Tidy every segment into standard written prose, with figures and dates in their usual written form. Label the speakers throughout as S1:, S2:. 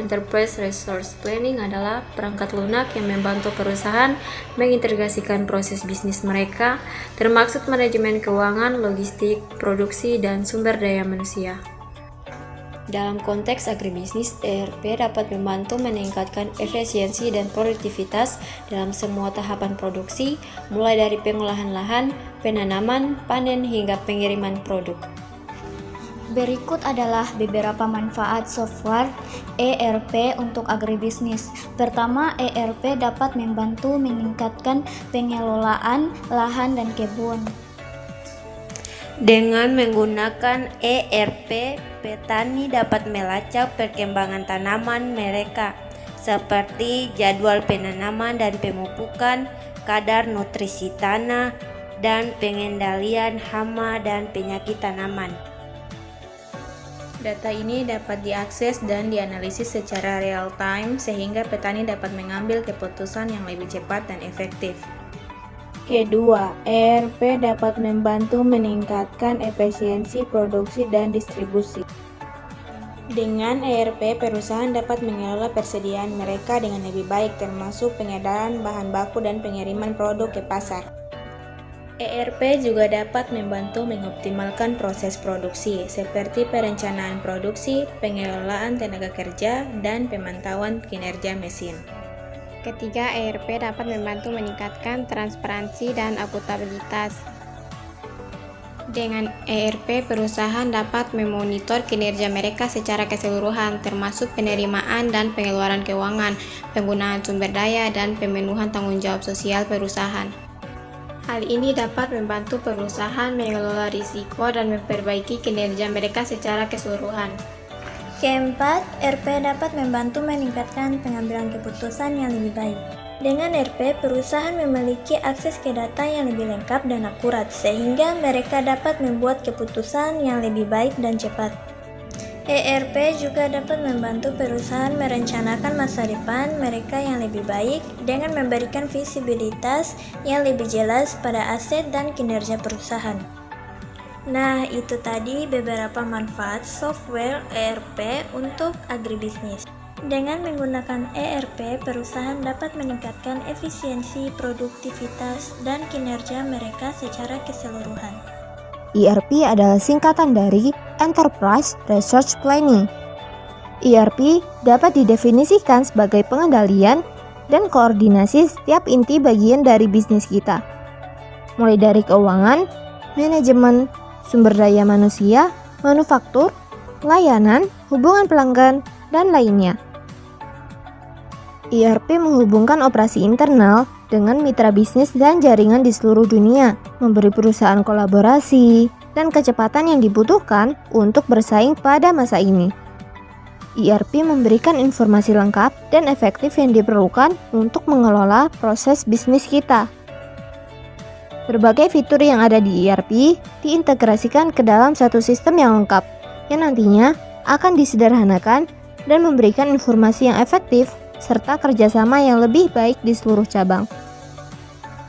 S1: Enterprise Resource Planning adalah perangkat lunak yang membantu perusahaan mengintegrasikan proses bisnis mereka, termasuk manajemen keuangan, logistik, produksi, dan sumber daya manusia. Dalam konteks agribisnis, ERP dapat membantu meningkatkan efisiensi dan produktivitas dalam semua tahapan produksi, mulai dari pengolahan lahan, penanaman, panen, hingga pengiriman produk.
S2: Berikut adalah beberapa manfaat software ERP untuk agribisnis. Pertama, ERP dapat membantu meningkatkan pengelolaan lahan dan kebun.
S3: Dengan menggunakan ERP, petani dapat melacak perkembangan tanaman mereka, seperti jadwal penanaman dan pemupukan, kadar nutrisi tanah, dan pengendalian hama dan penyakit tanaman.
S4: Data ini dapat diakses dan dianalisis secara real-time sehingga petani dapat mengambil keputusan yang lebih cepat dan efektif.
S5: Kedua, ERP dapat membantu meningkatkan efisiensi produksi dan distribusi.
S4: Dengan ERP, perusahaan dapat mengelola persediaan mereka dengan lebih baik, termasuk pengedaran bahan baku dan pengiriman produk ke pasar. ERP juga dapat membantu mengoptimalkan proses produksi, seperti perencanaan produksi, pengelolaan tenaga kerja, dan pemantauan kinerja mesin.
S6: Ketiga, ERP dapat membantu meningkatkan transparansi dan akuntabilitas. Dengan ERP, perusahaan dapat memonitor kinerja mereka secara keseluruhan, termasuk penerimaan dan pengeluaran keuangan, penggunaan sumber daya, dan pemenuhan tanggung jawab sosial perusahaan. Hal ini dapat membantu perusahaan mengelola risiko dan memperbaiki kinerja mereka secara keseluruhan.
S2: Keempat, ERP dapat membantu meningkatkan pengambilan keputusan yang lebih baik. Dengan ERP, perusahaan memiliki akses ke data yang lebih lengkap dan akurat, sehingga mereka dapat membuat keputusan yang lebih baik dan cepat. ERP juga dapat membantu perusahaan merencanakan masa depan mereka yang lebih baik dengan memberikan visibilitas yang lebih jelas pada aset dan kinerja perusahaan. Nah, itu tadi beberapa manfaat software ERP untuk agribisnis. Dengan menggunakan ERP, perusahaan dapat meningkatkan efisiensi, produktivitas, dan kinerja mereka secara keseluruhan.
S7: ERP adalah singkatan dari Enterprise Resource Planning. ERP dapat didefinisikan sebagai pengendalian dan koordinasi setiap inti bagian dari bisnis kita, mulai dari keuangan, manajemen, sumber daya manusia, manufaktur, layanan, hubungan pelanggan, dan lainnya. ERP menghubungkan operasi internal dengan mitra bisnis dan jaringan di seluruh dunia, memberi perusahaan kolaborasi dan kecepatan yang dibutuhkan untuk bersaing pada masa ini. ERP memberikan informasi lengkap dan efektif yang diperlukan untuk mengelola proses bisnis kita. Berbagai fitur yang ada di ERP diintegrasikan ke dalam satu sistem yang lengkap, yang nantinya akan disederhanakan dan memberikan informasi yang efektif serta kerjasama yang lebih baik di seluruh cabang.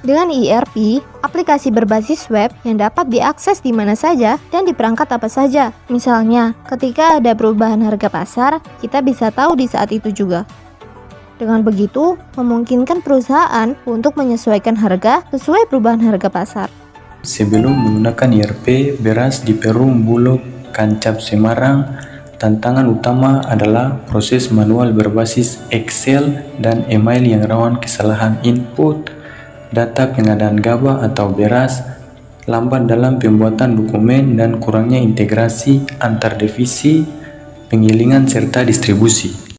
S7: Dengan ERP, aplikasi berbasis web yang dapat diakses di mana saja dan di perangkat apa saja. Misalnya, ketika ada perubahan harga pasar, kita bisa tahu di saat itu juga. Dengan begitu, memungkinkan perusahaan untuk menyesuaikan harga sesuai perubahan harga pasar.
S8: Sebelum menggunakan ERP, beras di Perum Bulog, Kancap Semarang, tantangan utama adalah proses manual berbasis Excel dan email yang rawan kesalahan input, data pengadaan gabah atau beras, lambat dalam pembuatan dokumen, dan kurangnya integrasi antar divisi, penggilingan, serta distribusi.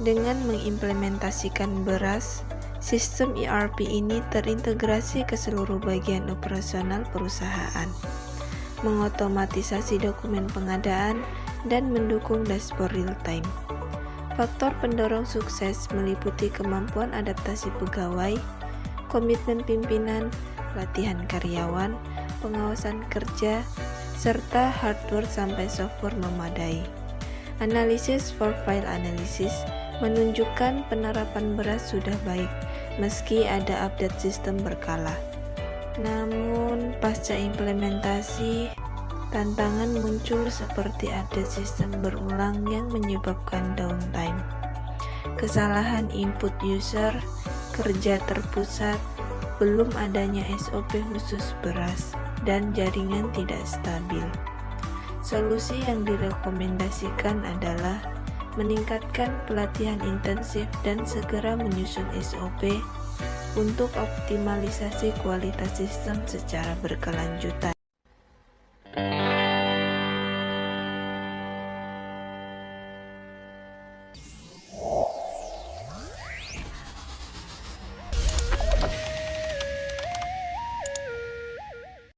S9: Dengan mengimplementasikan beras, sistem ERP ini terintegrasi ke seluruh bagian operasional perusahaan, mengotomatisasi dokumen pengadaan, dan mendukung dashboard real-time. Faktor pendorong sukses meliputi kemampuan adaptasi pegawai, komitmen pimpinan, latihan karyawan, pengawasan kerja, serta hardware sampai software memadai. Analisis for file analysis menunjukkan penerapan beras sudah baik, meski ada update sistem berkala. Namun, pasca implementasi, Tantangan muncul seperti ada sistem berulang yang menyebabkan downtime, kesalahan input user, kerja terpusat, belum adanya SOP khusus beras, dan jaringan tidak stabil. Solusi yang direkomendasikan adalah meningkatkan pelatihan intensif dan segera menyusun SOP untuk optimalisasi kualitas sistem secara berkelanjutan.